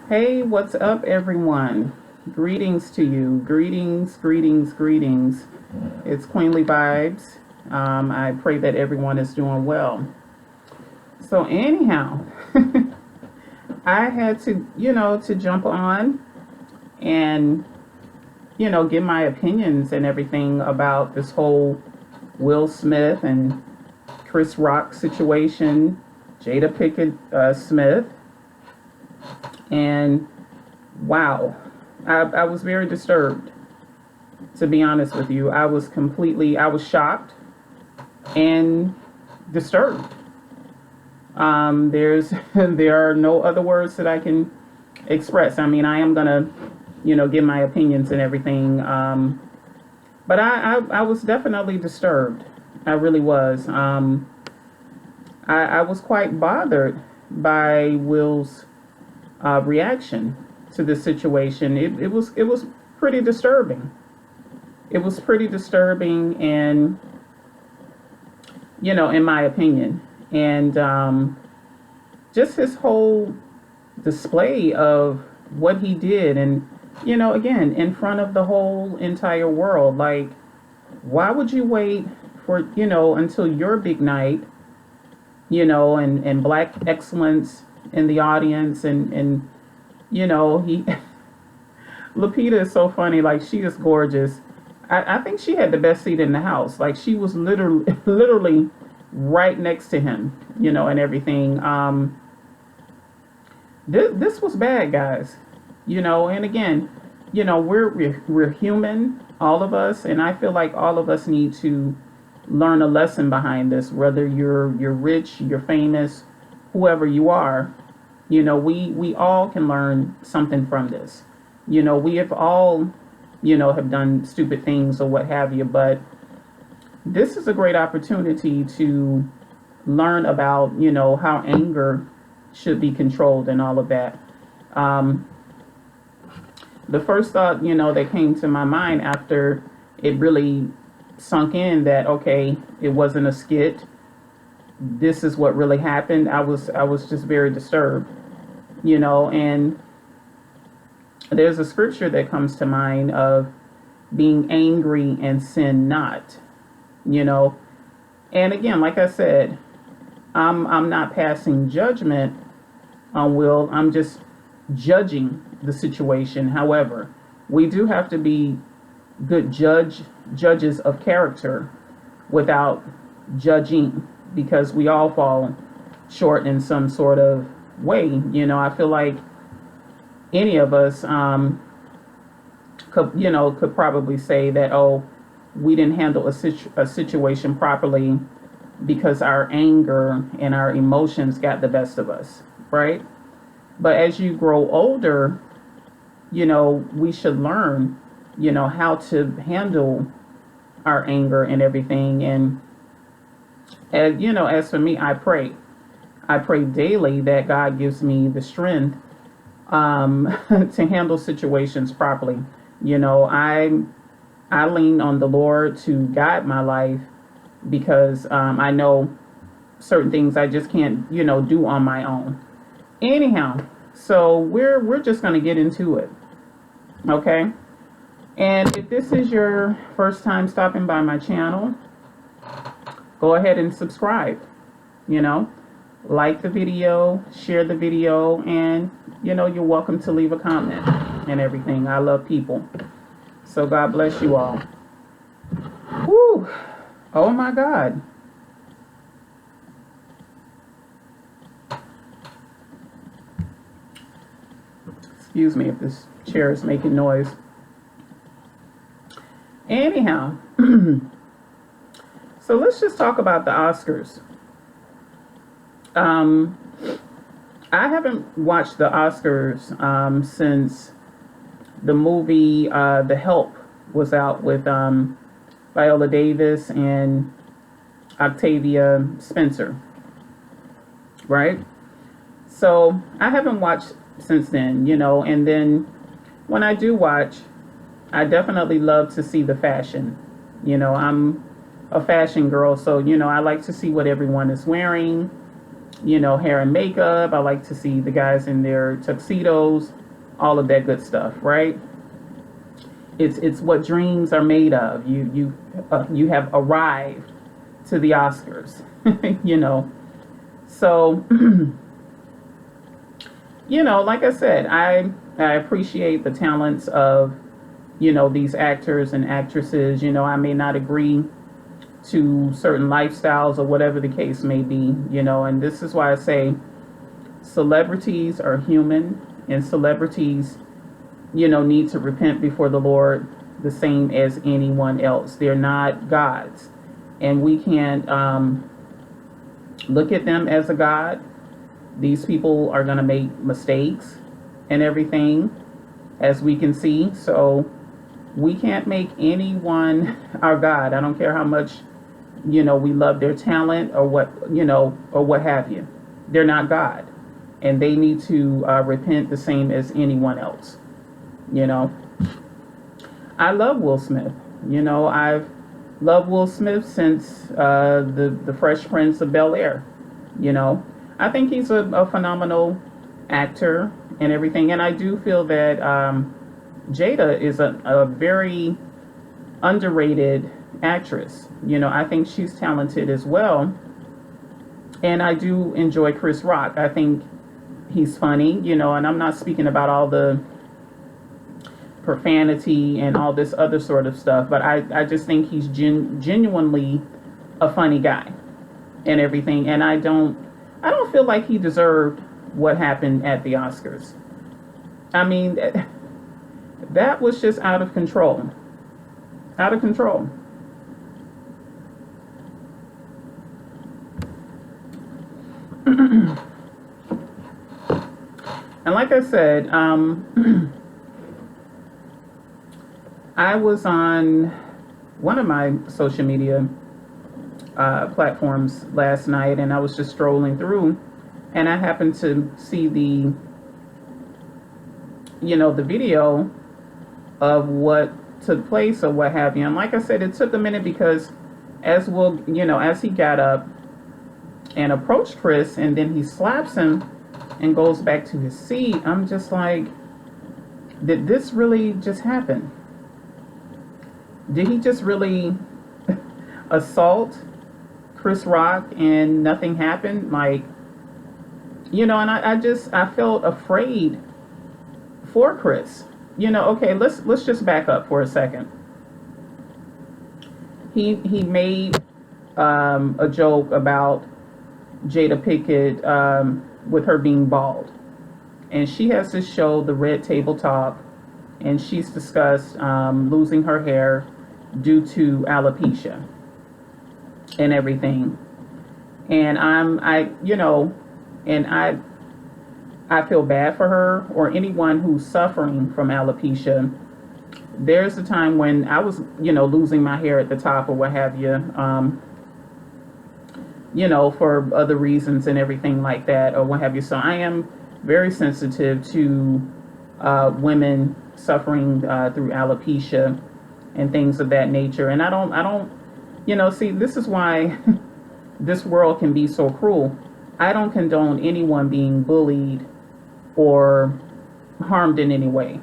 Hey, what's up, everyone? Greetings to you. Greetings, greetings, greetings. It's Queenly Vibes. I pray that everyone is doing well. So, anyhow, I had to, to jump on and, give my opinions and everything about this whole Will Smith and Chris Rock situation, Jada Pickett Smith, and wow, I was very disturbed, to be honest with you. I was shocked and disturbed. There are no other words that I can express. I mean, I am gonna, give my opinions and everything. But I was definitely disturbed. I really was. I was quite bothered by Will's reaction to the situation. It was pretty disturbing. It was pretty disturbing, and in my opinion, and just his whole display of what he did, and again, in front of the whole entire world. Like, why would you wait for until your big night, and black excellence in the audience, and he Lupita is so funny. Like, she is gorgeous. I think she had the best seat in the house. Like, she was literally right next to him, and everything. This was bad, guys. And again, we're human, all of us, and I feel like all of us need to learn a lesson behind this. Whether you're rich, you're famous, whoever you are, we all can learn something from this. We have all, have done stupid things or what have you, but this is a great opportunity to learn about, how anger should be controlled and all of that. Um, the first thought, that came to my mind after it really sunk in that, okay, it wasn't a skit. This is what really happened. I was just very disturbed, and there's a scripture that comes to mind of being angry and sin not, you know. And again, like I said, I'm not passing judgment on Will. I'm just judging the situation. However, we do have to be good judges of character without judging, because we all fall short in some sort of way. I feel like any of us could probably say that, oh, we didn't handle a situation properly because our anger and our emotions got the best of us, right? But as you grow older, we should learn, how to handle our anger and everything. And as for me, I pray daily that God gives me the strength to handle situations properly. I lean on the Lord to guide my life, because I know certain things I just can't, do on my own. Anyhow, so we're just gonna get into it, okay? And if this is your first time stopping by my channel, go ahead and subscribe. You know, like the video, share the video, and you're welcome to leave a comment and everything. I love people, so God bless you all. Whew. Oh my God. Excuse me if this chair is making noise. Anyhow, so let's just talk about the Oscars. Um, I haven't watched the Oscars since the movie The Help was out with Viola Davis and Octavia Spencer, right? So I haven't watched since then, and then when I do watch, I definitely love to see the fashion. I'm a fashion girl, so I like to see what everyone is wearing. hair and makeup. I like to see the guys in their tuxedos, all of that good stuff, right? It's what dreams are made of. You have arrived to the Oscars, you know. So, like I said, I appreciate the talents of these actors and actresses. I may not agree to certain lifestyles or whatever the case may be, and this is why I say celebrities are human, and celebrities, need to repent before the Lord the same as anyone else. They're not gods, and we can't look at them as a god. These people are going to make mistakes and everything, as we can see. So we can't make anyone our God. I don't care how much, we love their talent or what, or what have you. They're not God. And they need to repent the same as anyone else. I love Will Smith. I've loved Will Smith since the Fresh Prince of Bel-Air. I think he's a phenomenal actor and everything. And I do feel that Jada is a very underrated actress. I think she's talented as well. And I do enjoy Chris Rock. I think he's funny, and I'm not speaking about all the profanity and all this other sort of stuff, but I just think he's genuinely a funny guy and everything. And I don't feel like he deserved what happened at the Oscars. I mean, that was just out of control. Out of control. And like I said, I was on one of my social media platforms last night, and I was just strolling through, and I happened to see the video of what took place or what have you. And like I said, it took a minute because as he got up and approached Chris, and then he slaps him and goes back to his seat, I'm just like, did this really just happen? Did he just really assault Chris Rock and nothing happened? Like, and I felt afraid for Chris. Okay, let's just back up for a second. He made a joke about Jada Pinkett with her being bald, and she has this show, The Red Table Talk, and she's discussed losing her hair due to alopecia and everything. And I feel bad for her or anyone who's suffering from alopecia. There's a time when I was, losing my hair at the top or what have you, for other reasons and everything like that or what have you. So I am very sensitive to women suffering through alopecia and things of that nature. And I don't, see, this is why this world can be so cruel. I don't condone anyone being bullied or harmed in any way,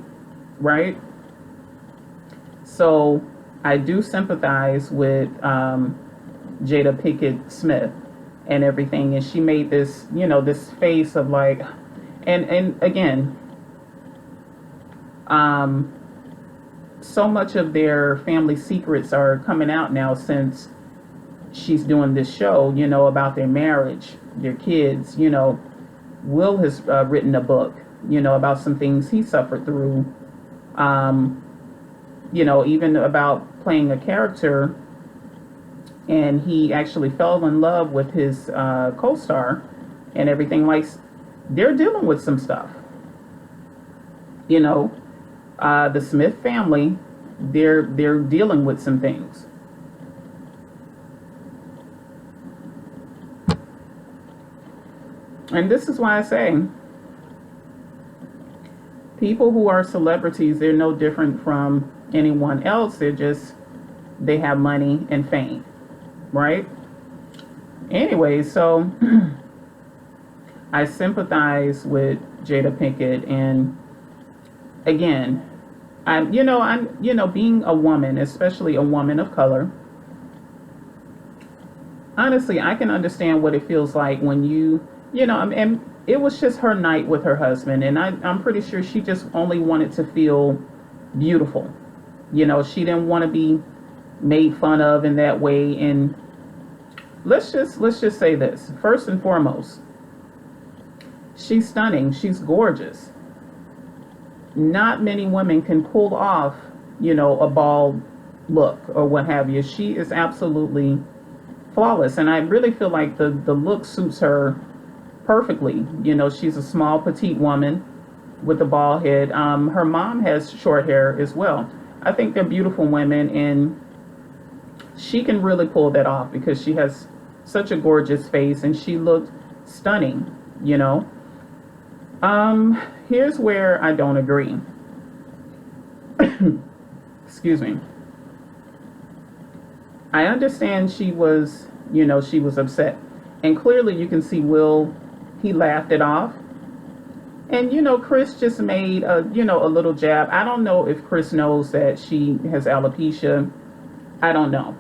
right? So I do sympathize with Jada Pinkett Smith and everything, and she made this, this face of like, and again, so much of their family secrets are coming out now since she's doing this show, about their marriage, their kids. Will has written a book, about some things he suffered through, even about playing a character, and he actually fell in love with his co-star and everything. Like, they're dealing with some stuff. The Smith family, they're dealing with some things. And this is why I say people who are celebrities, they're no different from anyone else. They have money and fame, right? Anyway, so I sympathize with Jada Pinkett, and again, I'm being a woman, especially a woman of color. Honestly, I can understand what it feels like when and it was just her night with her husband, and I'm pretty sure she just only wanted to feel beautiful. She didn't want to be made fun of in that way. And let's just say this first and foremost: she's stunning, she's gorgeous. Not many women can pull off, a bald look or what have you. She is absolutely flawless, and I really feel like the look suits her perfectly. She's a small, petite woman with a bald head. Her mom has short hair as well. I think they're beautiful women, and she can really pull that off because she has such a gorgeous face, and she looked stunning. You know. Here's where I don't agree. Excuse me. I understand she was upset. And clearly you can see Will, he laughed it off. And, Chris just made a little jab. I don't know if Chris knows that she has alopecia. I don't know.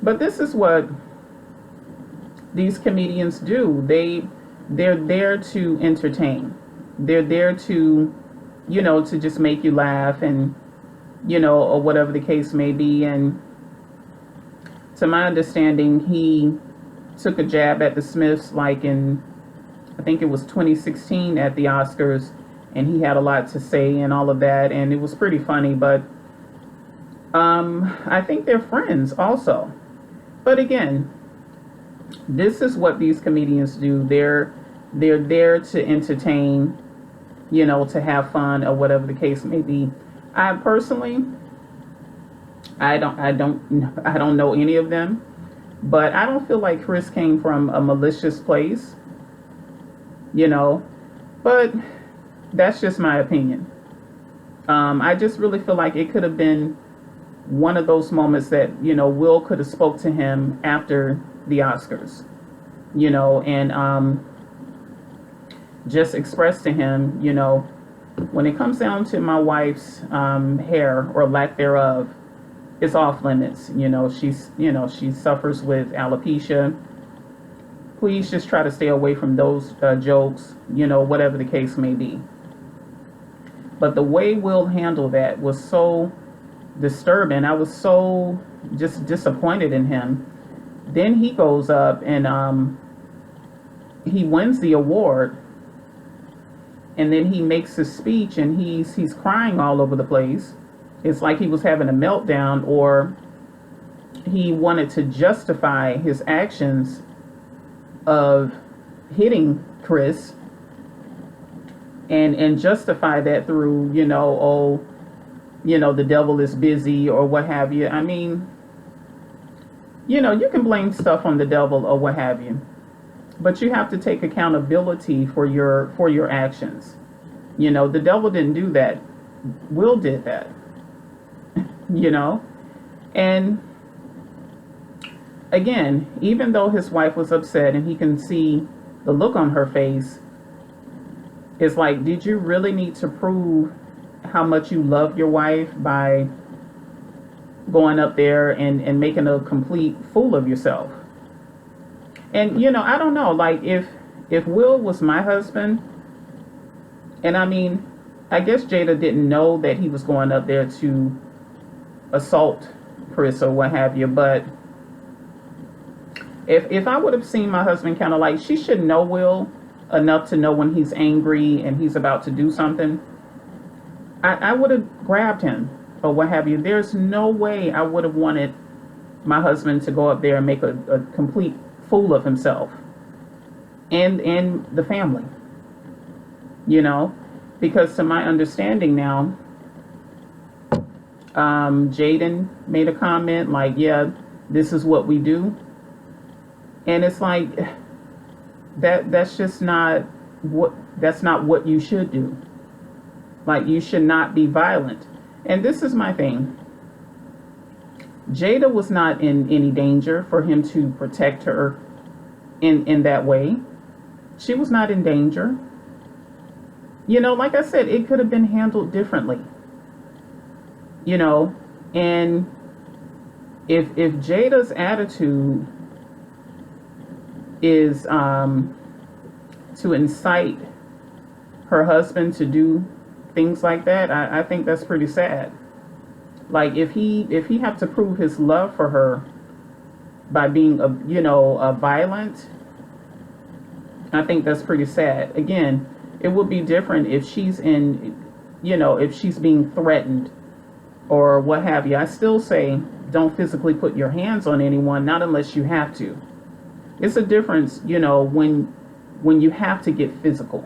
But this is what these comedians do. They're there to entertain. They're there to just make you laugh, and or whatever the case may be. And to my understanding, he took a jab at the Smiths like in, I think it was 2016 at the Oscars, and he had a lot to say and all of that, and it was pretty funny. But I think they're friends also. But again, this is what these comedians do. They're there to entertain, to have fun or whatever the case may be. I personally, I don't know any of them, but I don't feel like Chris came from a malicious place, but that's just my opinion. I just really feel like it could have been one of those moments that, Will could have spoke to him after the Oscars, and just expressed to him, when it comes down to my wife's hair or lack thereof, it's off limits. She suffers with alopecia. Please just try to stay away from those jokes, whatever the case may be. But the way Will handled that was so disturbing. I was so just disappointed in him. Then he goes up and he wins the award, and then he makes his speech, and he's crying all over the place. It's like he was having a meltdown, or he wanted to justify his actions of hitting Chris, and justify that through, the devil is busy or what have you. I mean, you can blame stuff on the devil or what have you, but you have to take accountability for your actions. The devil didn't do that. Will did that. And again, even though his wife was upset and he can see the look on her face, it's like, did you really need to prove how much you love your wife by going up there and making a complete fool of yourself? And I don't know, like if Will was my husband, and I mean, I guess Jada didn't know that he was going up there to assault Chris or what have you, but if I would have seen my husband, kind of like, she should know Will enough to know when he's angry and he's about to do something, I would have grabbed him or what have you. There's no way I would have wanted my husband to go up there and make a complete fool of himself and the family, because to my understanding now, Jaden made a comment like, yeah, this is what we do. And it's like, that's not what you should do. Like, you should not be violent. And this is my thing. Jada was not in any danger for him to protect her in that way. She was not in danger. Like I said, it could have been handled differently. You know, and if Jada's attitude is to incite her husband to do things like that, I think that's pretty sad. Like if he have to prove his love for her by being a violent, I think that's pretty sad. Again, it would be different if she's if she's being threatened or what have you. I still say don't physically put your hands on anyone, not unless you have to. It's a difference, when you have to get physical,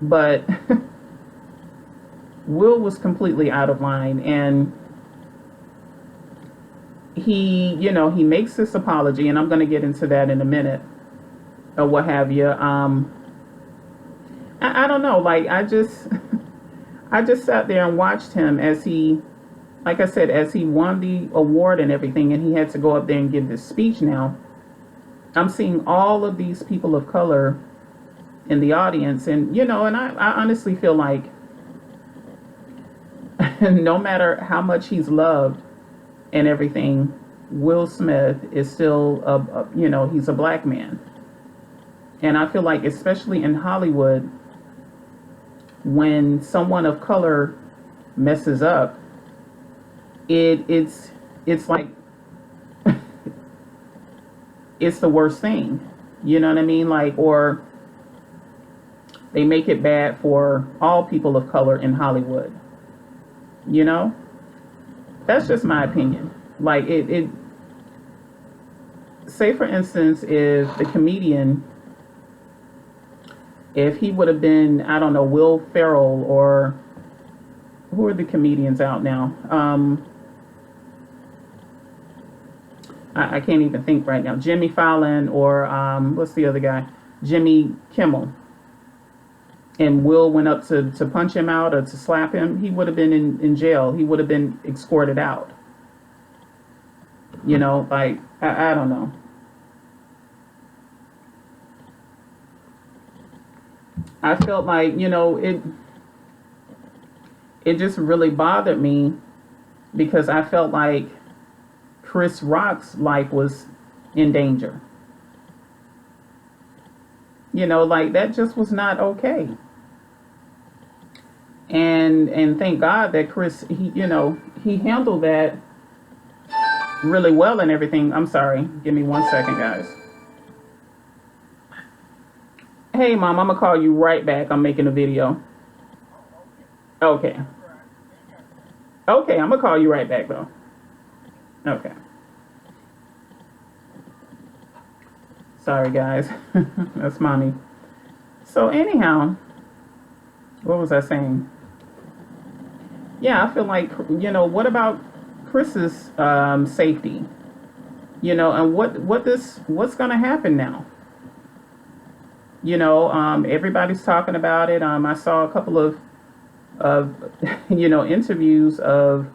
but Will was completely out of line, and he makes this apology, and I'm going to get into that in a minute or what have you. I don't know, like I just I just sat there and watched him as he, like I said, as he won the award and everything, and he had to go up there and give this speech. Now I'm seeing all of these people of color in the audience, and and I honestly feel like no matter how much he's loved and everything, Will Smith is still he's a black man. And I feel like, especially in Hollywood, when someone of color messes up, it's like it's the worst thing. You know what I mean? Like, or they make it bad for all people of color in Hollywood. That's just my opinion. Like it say for instance, if the comedian, if he would have been, I don't know, Will Ferrell, or who are the comedians out now? I can't even think right now. Jimmy Fallon, or what's the other guy? Jimmy Kimmel. And Will went up to punch him out or to slap him, he would have been in jail. He would have been escorted out. Like, I don't know. I felt like, it just really bothered me because I felt like Chris Rock's life was in danger. Like that just was not okay. And thank God that Chris, he handled that really well and everything. I'm sorry. Give me 1 second, guys. Hey, Mom, I'm going to call you right back. I'm making a video. Okay. Okay, I'm going to call you right back, though. Okay. Sorry, guys. That's Mommy. So, anyhow, what was I saying? Yeah, I feel like, what about Chris's safety? And what's going to happen now? Everybody's talking about it. I saw a couple of interviews of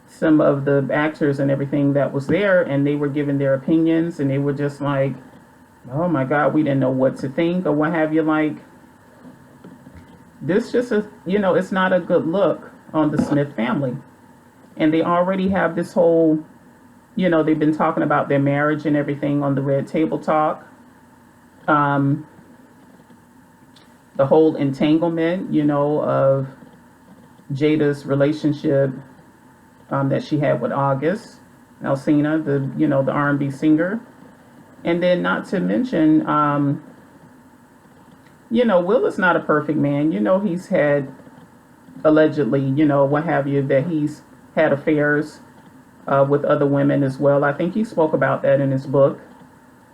some of the actors and everything that was there, and they were giving their opinions, and they were just like, oh my God, we didn't know what to think or what have you. Like, this just it's not a good look on the Smith family. And they already have this whole, they've been talking about their marriage and everything on the Red Table Talk. The whole entanglement, of Jada's relationship that she had with August Alsina, the R&B singer. And then not to mention, Will is not a perfect man. He's had, allegedly, what have you, that he's had affairs with other women as well. I think he spoke about that in his book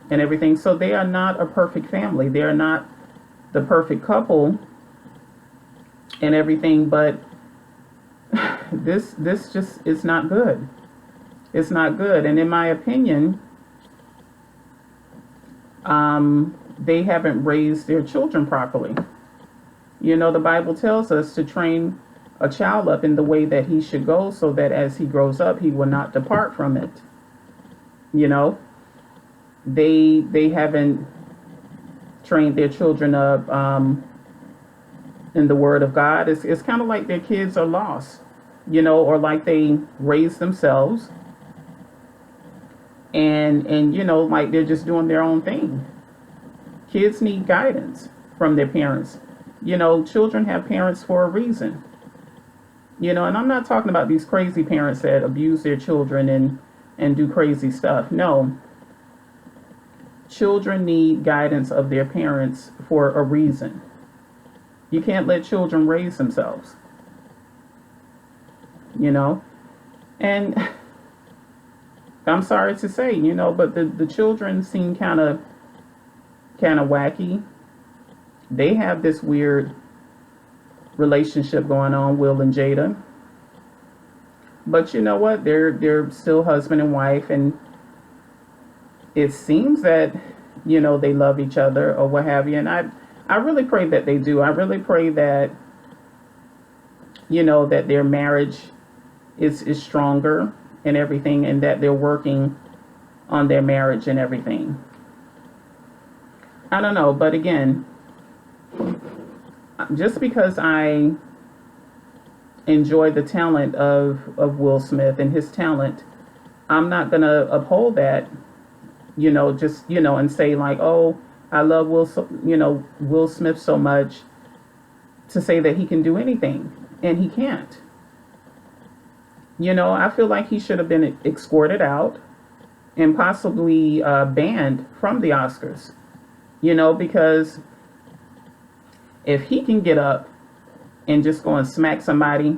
and everything. So they are not a perfect family. They are not the perfect couple and everything. But this just is not good. It's not good. And in my opinion, they haven't raised their children properly. The Bible tells us to train a child up in the way that he should go, so that as he grows up, he will not depart from it. You know, they haven't trained their children up in the Word of God. It's kind of like their kids are lost, or like they raised themselves, and like they're just doing their own thing. Kids need guidance from their parents. Children have parents for a reason. And I'm not talking about these crazy parents that abuse their children and do crazy stuff. No. Children need guidance of their parents for a reason. You can't let children raise themselves. And I'm sorry to say, but the children seem kind of wacky. They have this weird relationship going on, Will and Jada. But you know what? They're still husband and wife, and it seems that they love each other or what have you. And I really pray that they do. I really pray that that their marriage is stronger and everything, and that they're working on their marriage and everything. I don't know, but again, just because I enjoy the talent of Will Smith and his talent, I'm not gonna uphold that, just and say like, oh, I love Will Smith so much, to say that he can do anything, and he can't. I feel like he should have been escorted out and possibly banned from the Oscars. Because if he can get up and just go and smack somebody,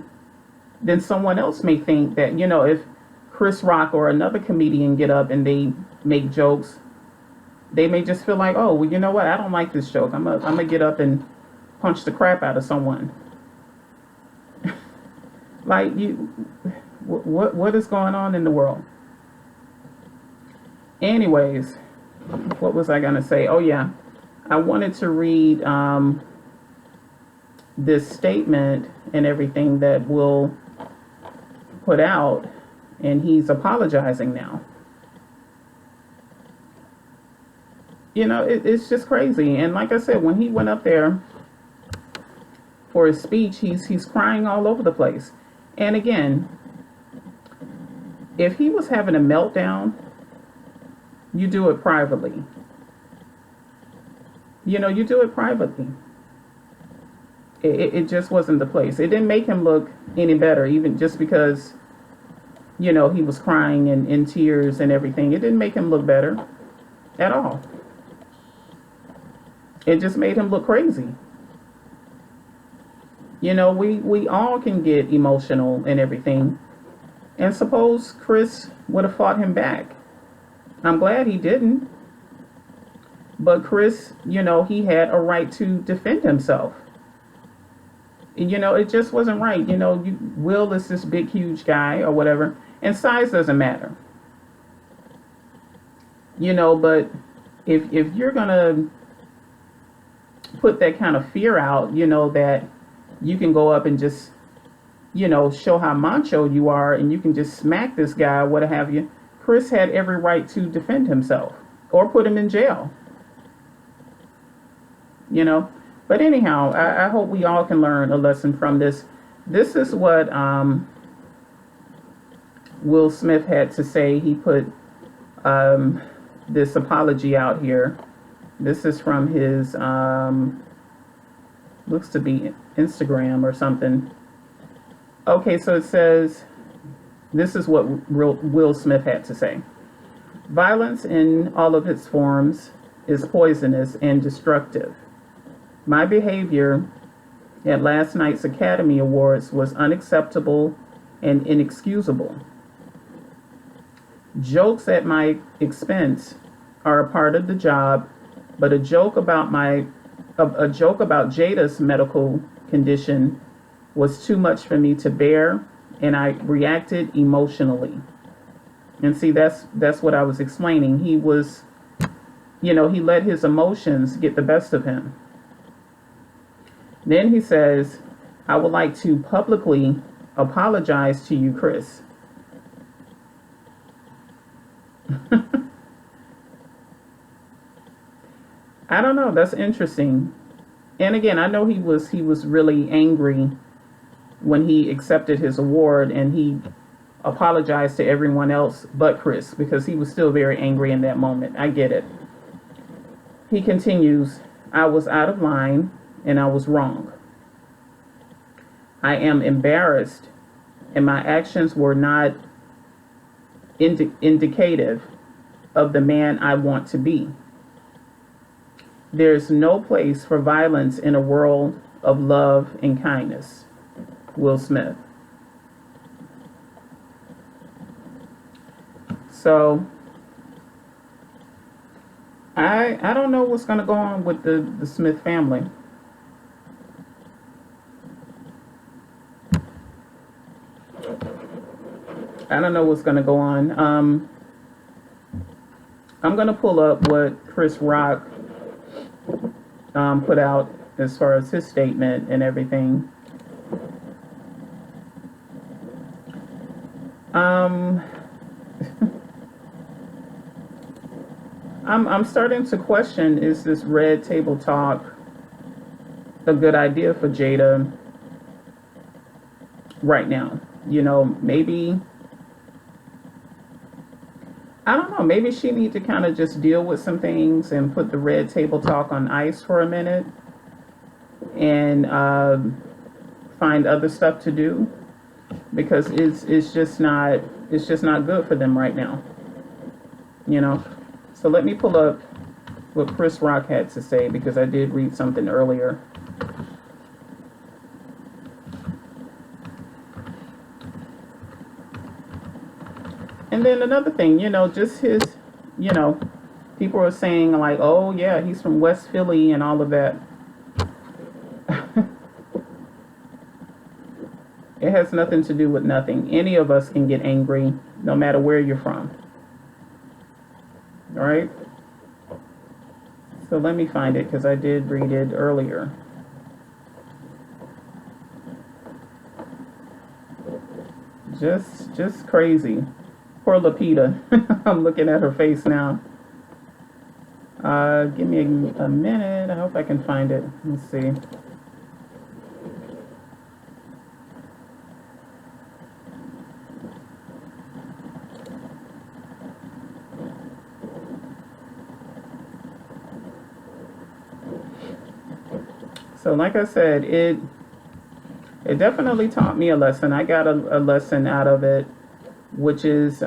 then someone else may think that, if Chris Rock or another comedian get up and they make jokes, they may just feel like, oh, well, you know what? I don't like this joke. I'm gonna get up and punch the crap out of someone. Like, what is going on in the world? Anyways, what was I gonna say? Oh yeah, I wanted to read this statement and everything that Will put out, and he's apologizing now. It's just crazy. And like I said, when he went up there for his speech, he's crying all over the place. And again, if he was having a meltdown, you do it privately. You do it privately. It just wasn't the place. It didn't make him look any better, even just because, he was crying and in tears and everything. It didn't make him look better at all. It just made him look crazy. We all can get emotional and everything. And suppose Chris would have fought him back. I'm glad he didn't. But Chris, he had a right to defend himself. It just wasn't right. Will is this big, huge guy or whatever. And size doesn't matter. But if you're going to put that kind of fear out, that you can go up and just, show how macho you are, and you can just smack this guy, what have you. Chris had every right to defend himself or put him in jail. But anyhow, I hope we all can learn a lesson from this. This is what Will Smith had to say. He put this apology out here. This is from his, looks to be Instagram or something. Okay, so it says, this is what Will Smith had to say. Violence in all of its forms is poisonous and destructive. My behavior at last night's Academy Awards was unacceptable and inexcusable. Jokes at my expense are a part of the job, but a joke about Jada's medical condition was too much for me to bear, and I reacted emotionally. And see, that's what I was explaining. He was, he let his emotions get the best of him. Then he says, I would like to publicly apologize to you, Chris. I don't know. That's interesting. And again, I know he was really angry when he accepted his award, and he apologized to everyone else but Chris because he was still very angry in that moment. I get it. He continues, I was out of line and I was wrong. I am embarrassed, and my actions were not indicative of the man I want to be. There's no place for violence in a world of love and kindness. Will Smith. So I don't know what's going to go on with the Smith family. I don't know what's going to go on. I'm going to pull up what Chris Rock put out as far as his statement and everything. Um, I'm starting to question, is this red table talk a good idea for Jada right now? You know, maybe, I don't know, maybe she need to kind of just deal with some things and put the red table talk on ice for a minute and find other stuff to do, because it's just not good for them right now, you know. So let me pull up what Chris Rock had to say, because I did read something earlier. And then another thing, you know, just his, you know, people are saying like, oh yeah, he's from West Philly and all of that. It has nothing to do with nothing. Any of us can get angry no matter where you're from. All right? So let me find it, because I did read it earlier. Just crazy. Poor Lupita. I'm looking at her face now. Give me a minute. I hope I can find it. Let's see. So like I said, it definitely taught me a lesson. I got a lesson out of it, which is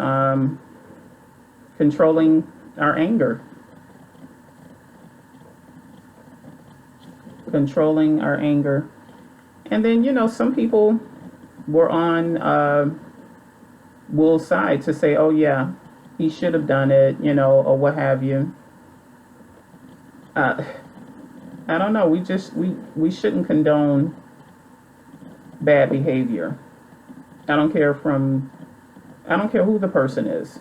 controlling our anger. Controlling our anger. And then, you know, some people were on Will's side to say, oh yeah, he should have done it, you know, or what have you. I don't know. We shouldn't condone bad behavior. I don't care who the person is.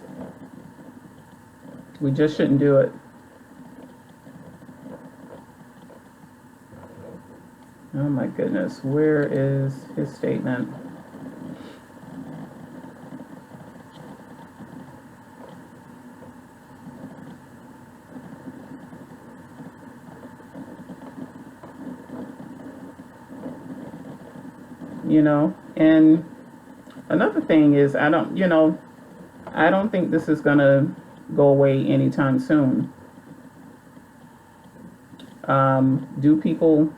We just shouldn't do it. Oh my goodness, where is his statement? You know, and another thing is, I don't think this is gonna go away anytime soon. Do people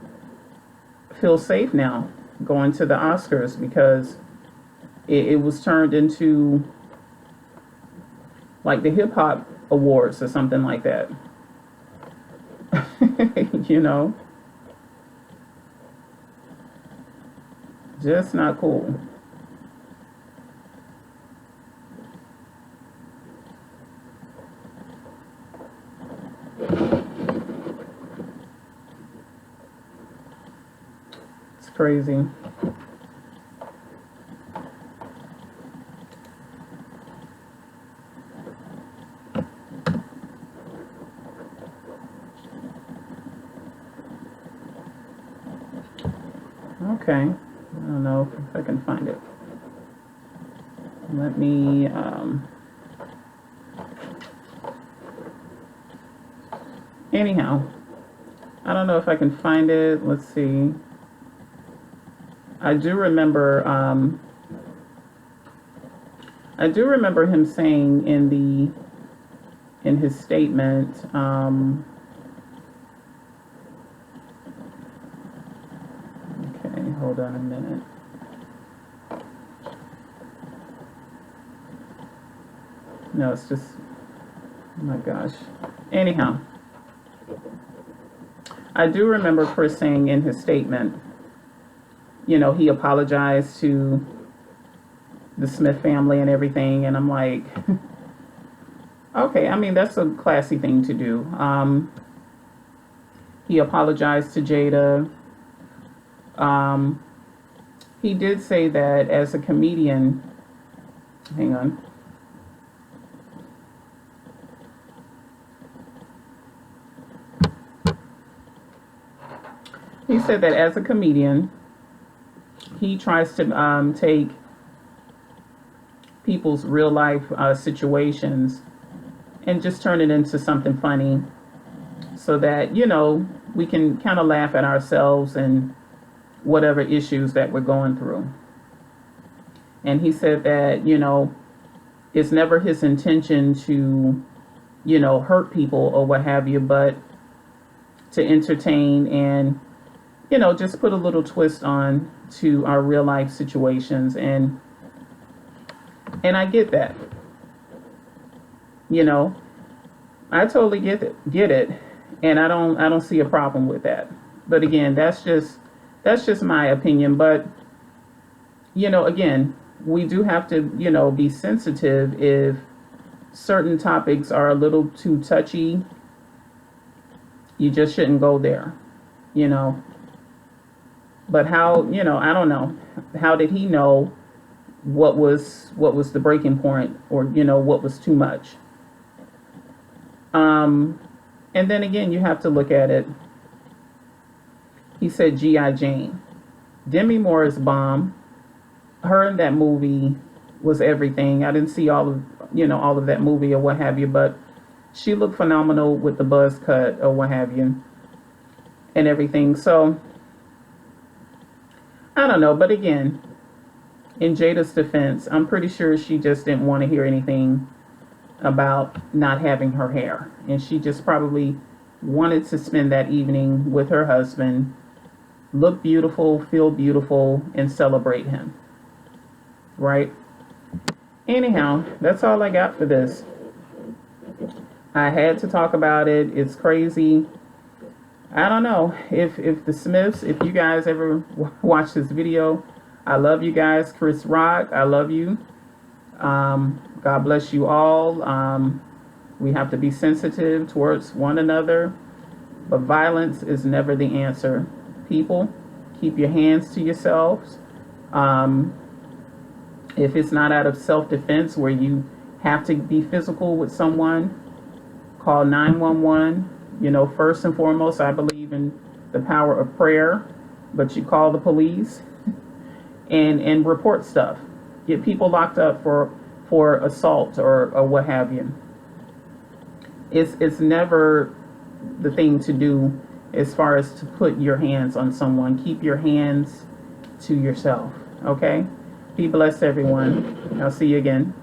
feel safe now going to the Oscars, because it was turned into like the hip hop awards or something like that? You know, just not cool. It's crazy. Okay. don't know if I can find it. Let me, anyhow, I don't know if I can find it. Let's see. I do remember him saying in his statement, okay, hold on a minute. No, it's just, oh my gosh. Anyhow, I do remember Chris saying in his statement, you know, he apologized to the Smith family and everything, and I'm like, okay, I mean, that's a classy thing to do. He apologized to Jada. He did say that as a comedian, hang on. He said that as a comedian, he tries to take people's real life situations and just turn it into something funny so that, you know, we can kind of laugh at ourselves and whatever issues that we're going through. And he said that, you know, it's never his intention to, you know, hurt people or what have you, but to entertain and, you know, just put a little twist on to our real life situations. And I get that. You know, I totally get it. And I don't see a problem with that. But again, that's just my opinion. But, you know, again, we do have to, you know, be sensitive if certain topics are a little too touchy. You just shouldn't go there, you know. But how, you know, I don't know. How did he know what was the breaking point, or, you know, what was too much? And then again, you have to look at it. He said G.I. Jane. Demi Moore's bomb. Her in that movie was everything. I didn't see all of that movie or what have you, but she looked phenomenal with the buzz cut or what have you and everything. So I don't know, but again, in Jada's defense, I'm pretty sure she just didn't want to hear anything about not having her hair. And she just probably wanted to spend that evening with her husband, look beautiful, feel beautiful, and celebrate him. Right? Anyhow, that's all I got for this. I had to talk about it. It's crazy. I don't know if the Smiths, if you guys ever watch this video, I love you guys. Chris Rock, I love you. God bless you all. We have to be sensitive towards one another, but violence is never the answer. People, keep your hands to yourselves. If it's not out of self-defense where you have to be physical with someone, call 911. You know, first and foremost, I believe in the power of prayer, but you call the police and report stuff. Get people locked up for assault or what have you. It's never the thing to do as far as to put your hands on someone. Keep your hands to yourself, okay? Be blessed, everyone. I'll see you again.